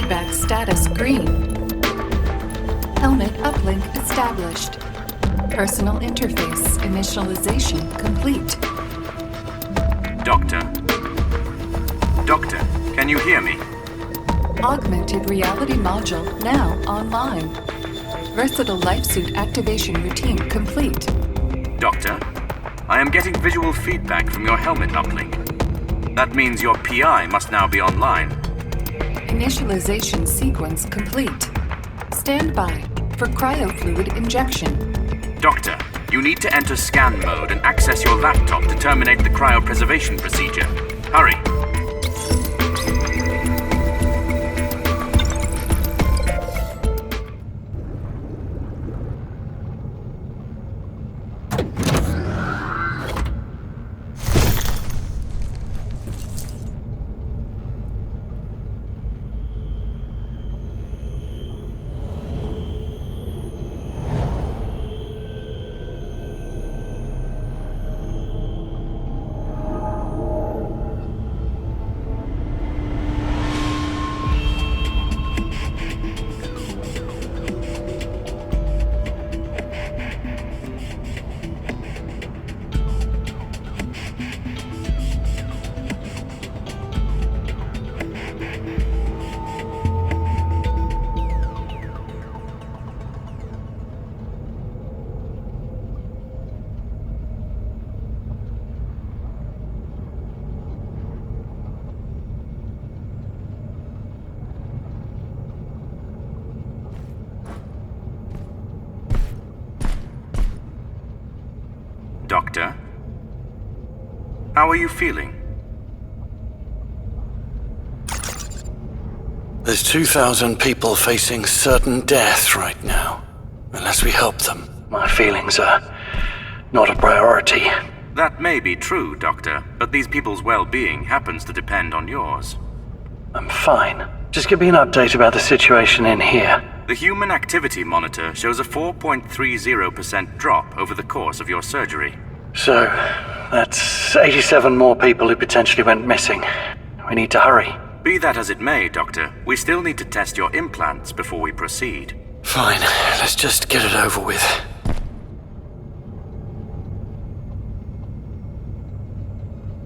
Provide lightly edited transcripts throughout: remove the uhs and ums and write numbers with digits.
Feedback status green. Helmet uplink established. Personal interface initialization complete. Doctor? Doctor, can you hear me? Augmented reality module now online. Versatile life suit activation routine complete. Doctor, I am getting visual feedback from your helmet uplink. That means your PI must now be online. Initialization sequence complete. Stand by for cryofluid injection. Doctor, you need to enter scan mode and access your laptop to terminate the cryopreservation procedure. Hurry. Doctor? How are you feeling? There's 2,000 people facing certain death right now. Unless we help them, my feelings are not a priority. That may be true, Doctor, but these people's well-being happens to depend on yours. I'm fine. Just give me an update about the situation in here. The Human Activity Monitor shows a 4.30% drop over the course of your surgery. So, that's 87 more people who potentially went missing. We need to hurry. Be that as it may, Doctor, we still need to test your implants before we proceed. Fine, let's just get it over with.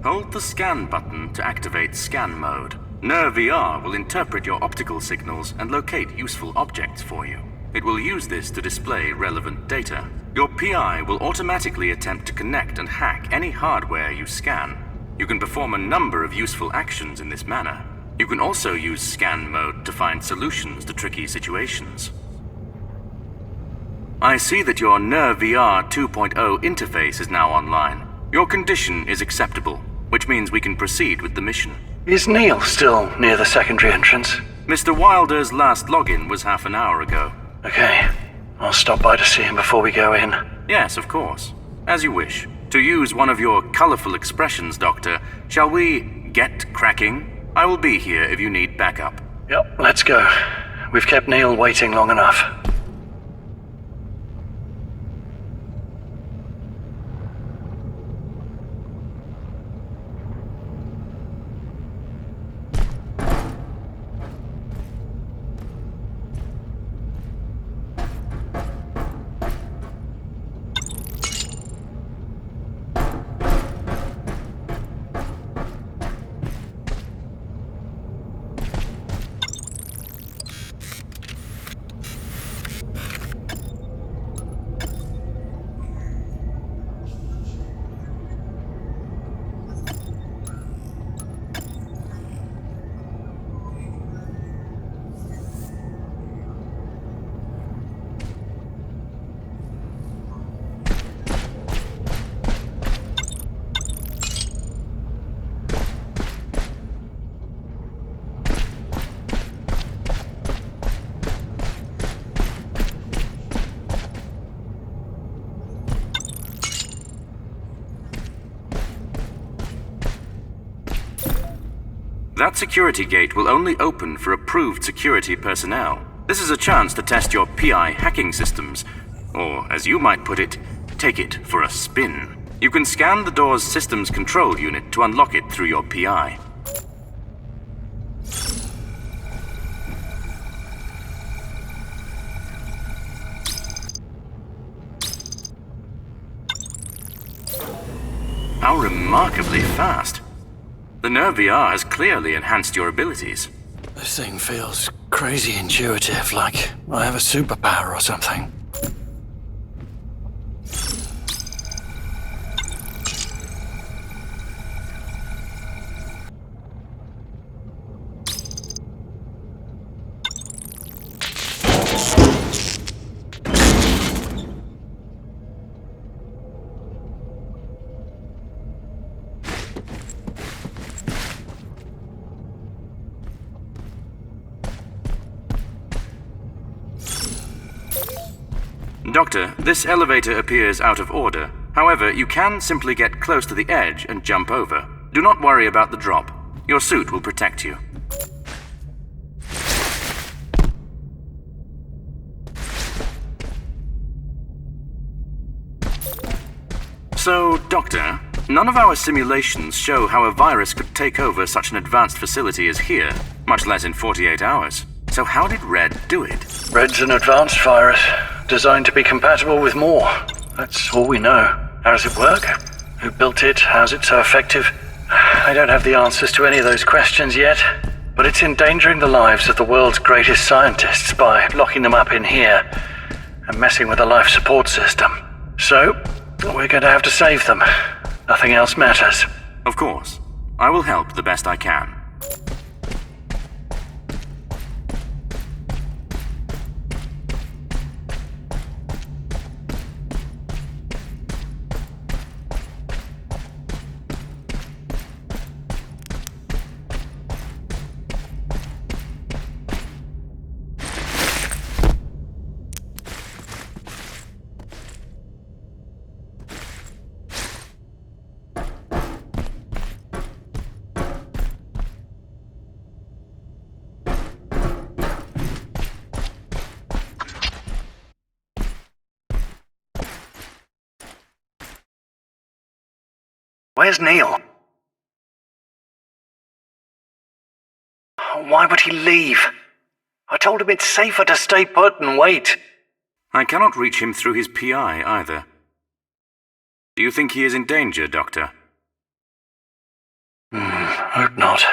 Hold the scan button to activate scan mode. NER-VR will interpret your optical signals and locate useful objects for you. It will use this to display relevant data. Your PI will automatically attempt to connect and hack any hardware you scan. You can perform a number of useful actions in this manner. You can also use scan mode to find solutions to tricky situations. I see that your NER-VR 2.0 interface is now online. Your condition is acceptable, which means we can proceed with the mission. Is Neil still near the secondary entrance? Mr. Wilder's last login was half an hour ago. Okay. I'll stop by to see him before we go in. Yes, of course. As you wish. To use one of your colorful expressions, Doctor, shall we get cracking? I will be here if you need backup. Yep, let's go. We've kept Neil waiting long enough. That security gate will only open for approved security personnel. This is a chance to test your PI hacking systems, or as you might put it, take it for a spin. You can scan the door's systems control unit to unlock it through your PI. remarkably fast. The Nerve VR has clearly enhanced your abilities. This thing feels crazy intuitive, like I have a superpower or something. Doctor, this elevator appears out of order. However, you can simply get close to the edge and jump over. Do not worry about the drop. Your suit will protect you. So, Doctor, none of our simulations show how a virus could take over such an advanced facility as here, much less in 48 hours. So how did Red do it? Red's an advanced virus, designed to be compatible with more. That's all we know. How does it work? Who built it? How's it so effective? I don't have the answers to any of those questions yet, but it's endangering the lives of the world's greatest scientists by locking them up in here and messing with the life support system. So, we're going to have to save them. Nothing else matters. Of course. I will help the best I can. Where's Neil? Why would he leave? I told him it's safer to stay put and wait. I cannot reach him through his PI either. Do you think he is in danger, Doctor? Hope not.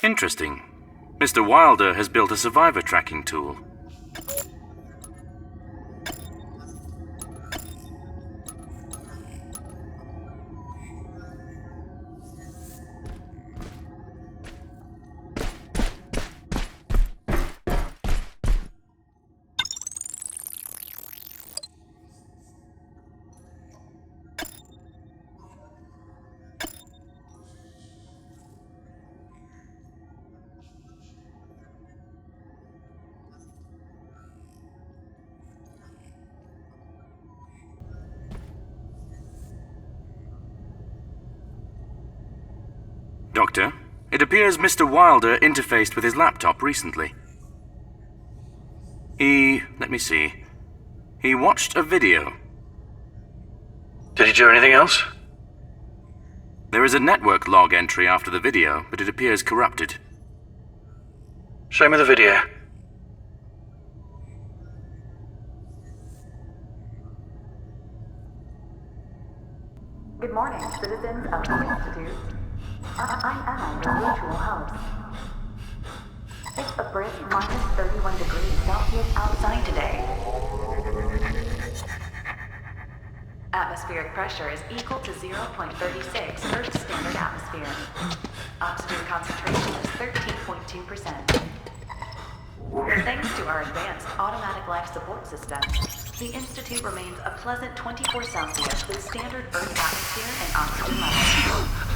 Interesting. Mr. Wilder has built a survivor tracking tool. Doctor, it appears Mr. Wilder interfaced with his laptop recently. Let me see. He watched a video. Did he do anything else? There is a network log entry after the video, but it appears corrupted. Show me the video. Good morning, citizens of the Institute. I'm Anna, your virtual host. It's a brisk -31 degrees Celsius outside today. Atmospheric pressure is equal to 0.36 Earth standard atmosphere. Oxygen concentration is 13.2%. Thanks to our advanced automatic life support system, the Institute remains a pleasant 24 Celsius with standard Earth atmosphere and oxygen levels.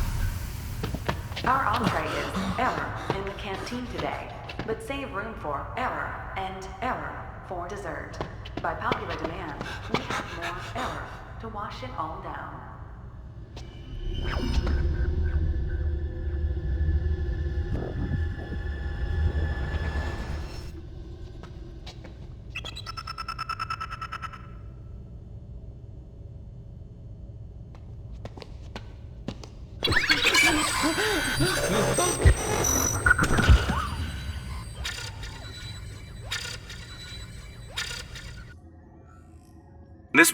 Our entree is error in the canteen today, but save room for error and error for dessert. By popular demand, we have more error to wash it all down. This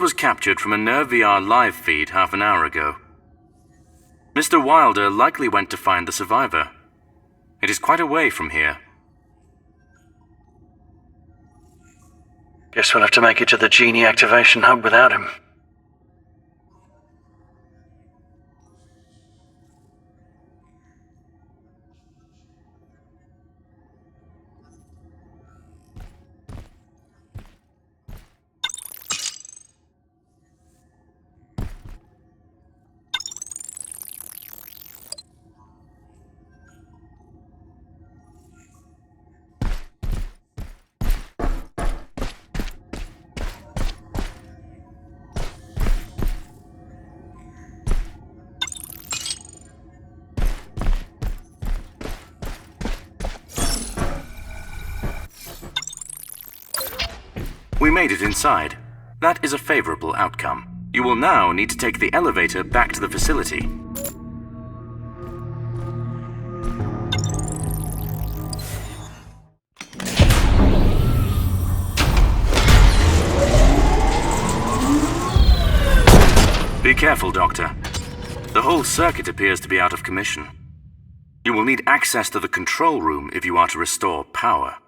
was captured from a Nerve VR live feed half an hour ago. Mr. Wilder likely went to find the survivor. It is quite a way from here. Guess we'll have to make it to the genie activation hub without him. We made it inside. That is a favorable outcome. You will now need to take the elevator back to the facility. Be careful, Doctor. The whole circuit appears to be out of commission. You will need access to the control room if you are to restore power.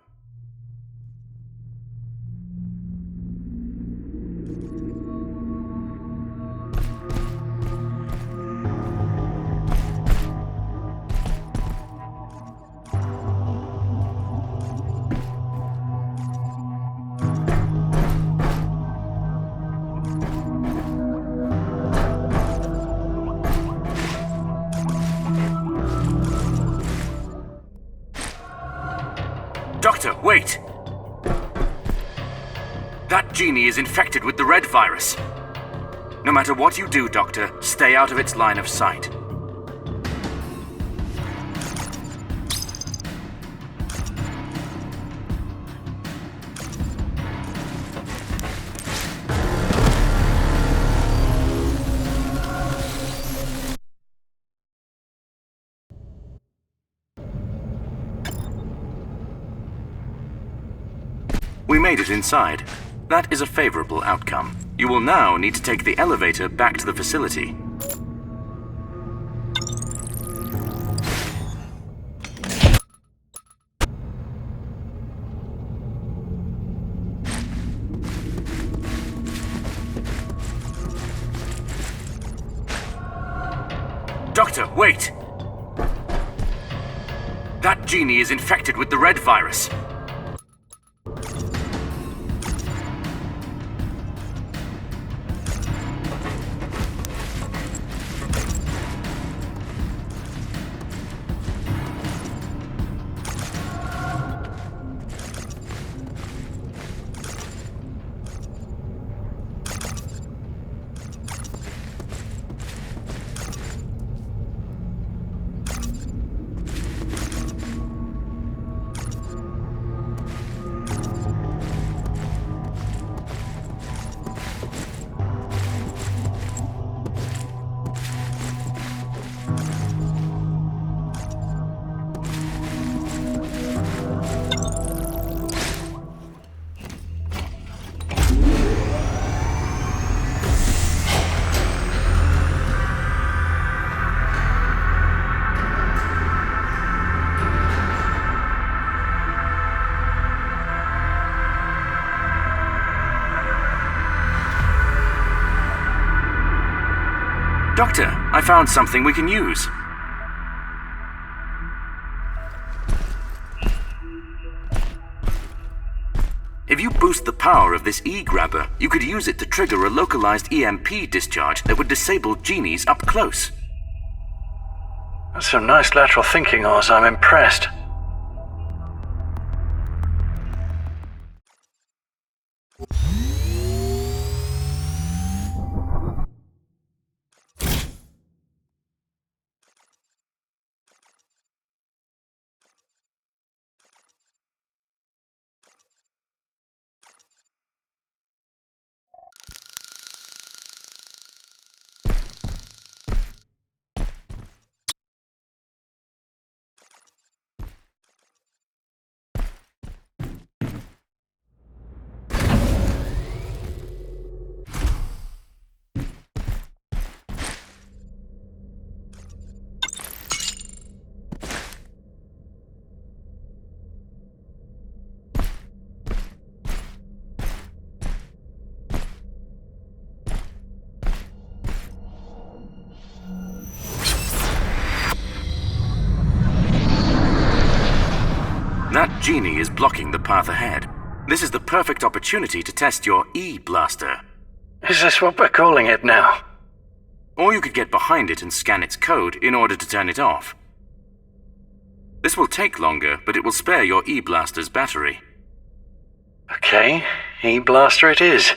Doctor, wait! That genie is infected with the red virus. No matter what you do, Doctor, stay out of its line of sight. We made it inside. That is a favorable outcome. You will now need to take the elevator back to the facility. Doctor, wait! That genie is infected with the red virus. Doctor, I found something we can use. If you boost the power of this E-grabber, you could use it to trigger a localized EMP discharge that would disable genies up close. That's some nice lateral thinking, Oz. I'm impressed. genie is blocking the path ahead. This is the perfect opportunity to test your E-blaster. Is this what we're calling it now? Or you could get behind it and scan its code in order to turn it off. This will take longer, but it will spare your E-blaster's battery. Okay, E-blaster it is.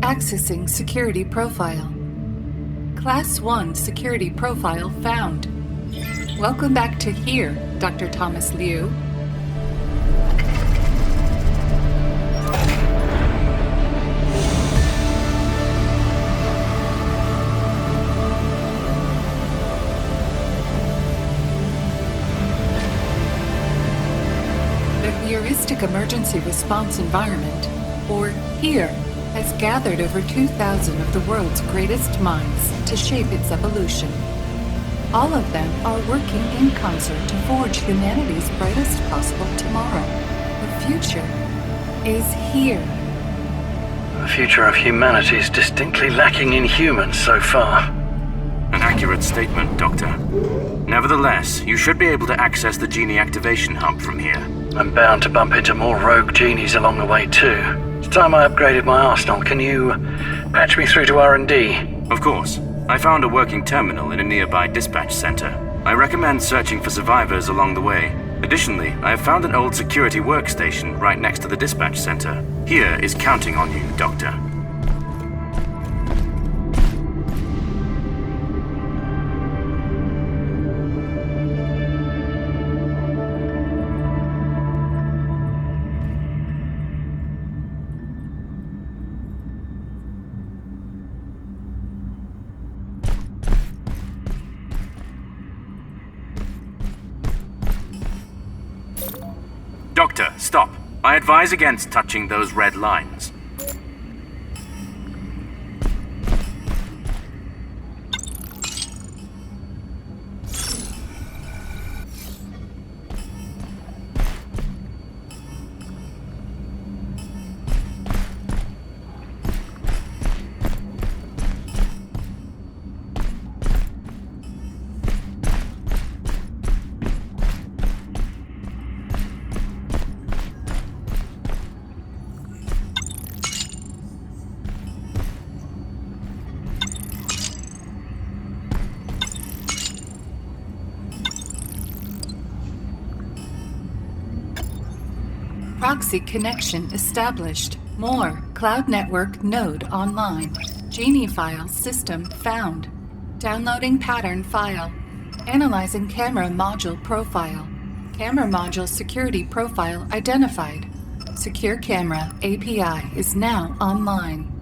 Accessing security profile. Class 1 security profile found. Welcome back to here, Dr. Thomas Liu. The heuristic emergency response environment, or HERE, has gathered over 2,000 of the world's greatest minds to shape its evolution. All of them are working in concert to forge humanity's brightest possible tomorrow. The future is here. The future of humanity is distinctly lacking in humans so far. An accurate statement, Doctor. Nevertheless, you should be able to access the genie activation hub from here. I'm bound to bump into more rogue genies along the way too. It's time I upgraded my arsenal. Can you patch me through to R&D? Of course. I found a working terminal in a nearby dispatch center. I recommend searching for survivors along the way. Additionally, I have found an old security workstation right next to the dispatch center. HERE is counting on you, Doctor. Doctor, stop. I advise against touching those red lines. Proxy connection established. More. Cloud network node online. Genie file system found. Downloading pattern file. Analyzing camera module profile. Camera module security profile identified. Secure camera API is now online.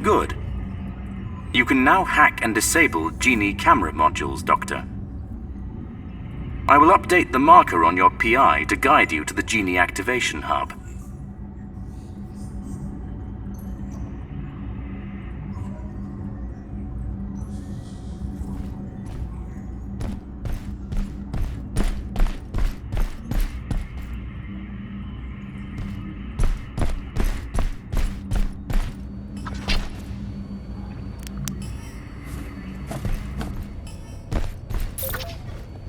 Good. You can now hack and disable Genie camera modules, Doctor. I will update the marker on your PI to guide you to the Genie activation hub.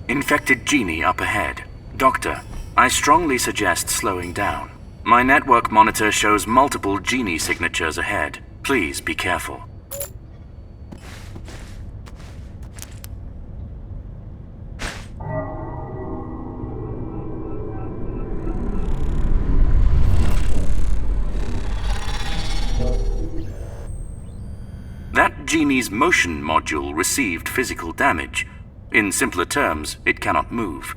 Infected Genie up ahead. Doctor, I strongly suggest slowing down. My network monitor shows multiple Genie signatures ahead. Please be careful. That Genie's motion module received physical damage. In simpler terms, it cannot move.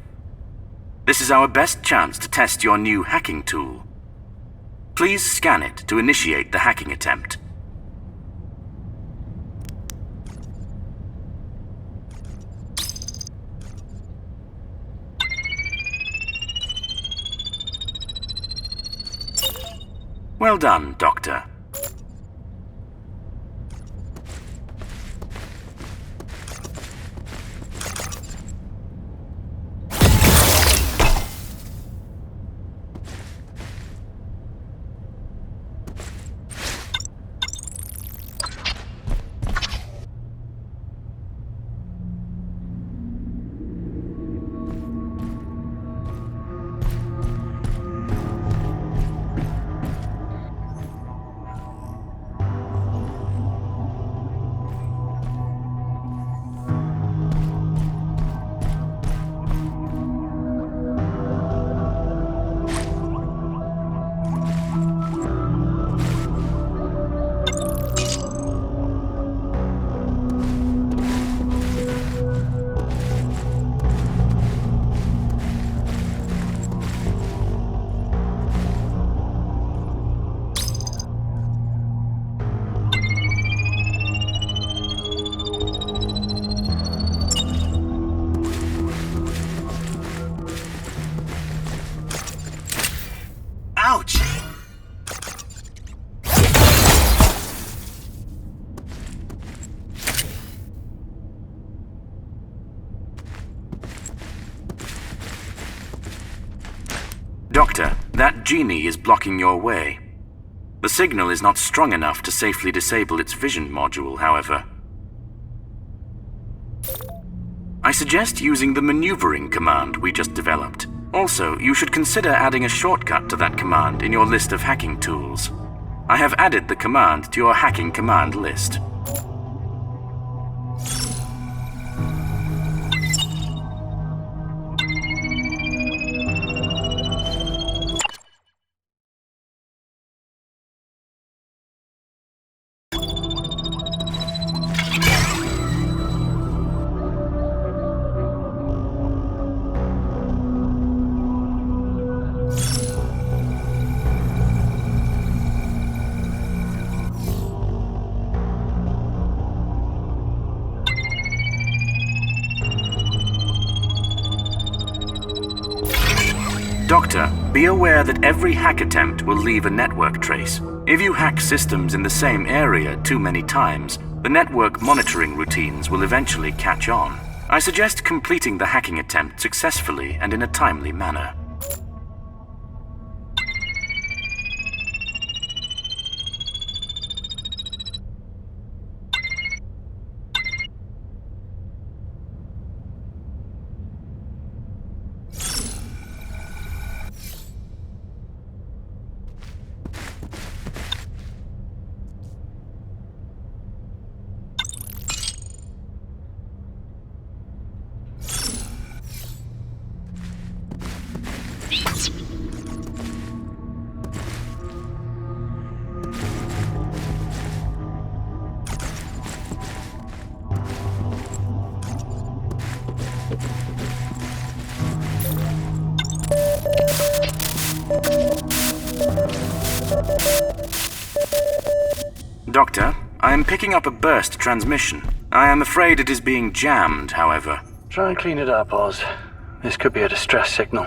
This is our best chance to test your new hacking tool. Please scan it to initiate the hacking attempt. Well done, Doctor. Ouch! Doctor, that Genie is blocking your way. The signal is not strong enough to safely disable its vision module, however. I suggest using the maneuvering command we just developed. Also, you should consider adding a shortcut to that command in your list of hacking tools. I have added the command to your hacking command list. Doctor, be aware that every hack attempt will leave a network trace. If you hack systems in the same area too many times, the network monitoring routines will eventually catch on. I suggest completing the hacking attempt successfully and in a timely manner. Doctor, I am picking up a burst transmission. I am afraid it is being jammed, however. Try and clean it up, Oz. This could be a distress signal.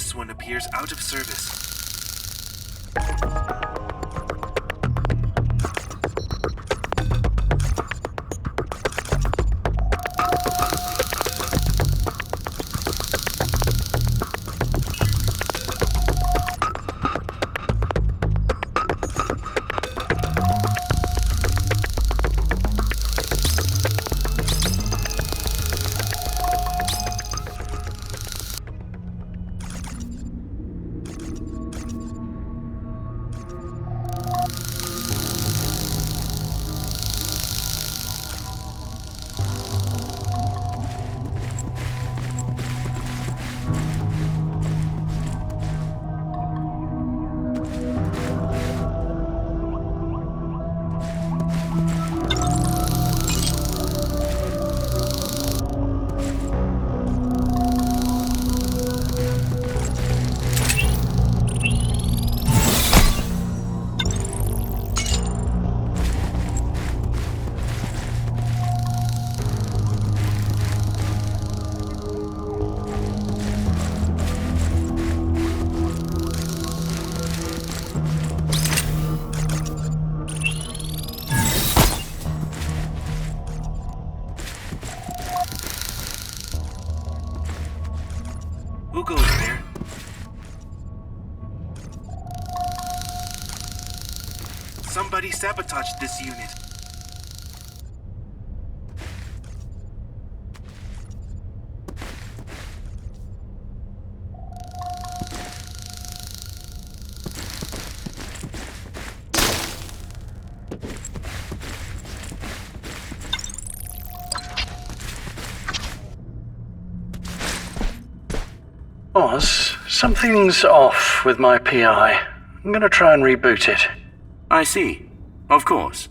This one appears out of service. Who goes there? Somebody sabotaged this unit. Oz, something's off with my PI. I'm gonna try and reboot it. I see. Of course.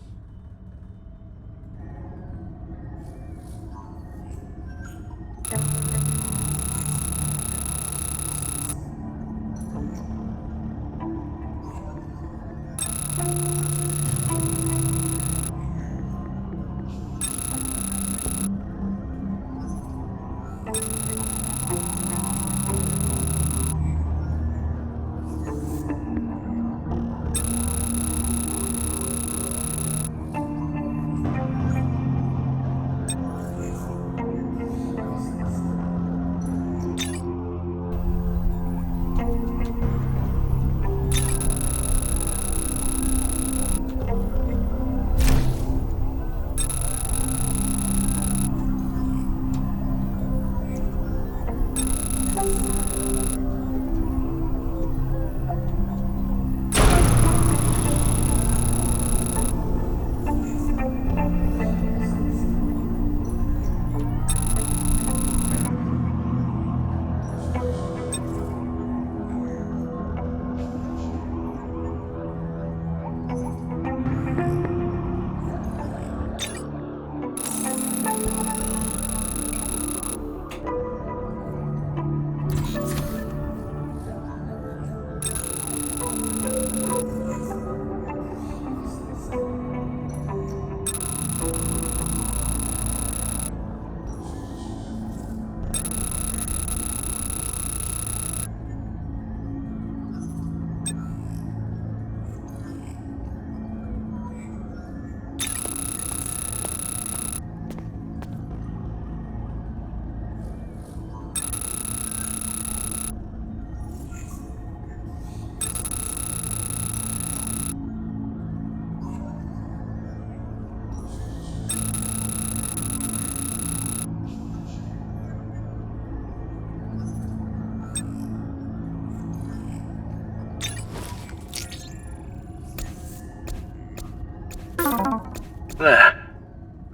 There.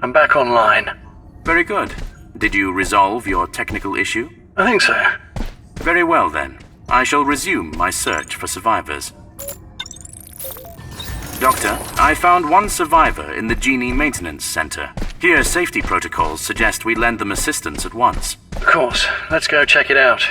I'm back online. Very good. Did you resolve your technical issue? I think so. Very well then. I shall resume my search for survivors. Doctor, I found one survivor in the Genie Maintenance Center. Here, safety protocols suggest we lend them assistance at once. Of course. Let's go check it out.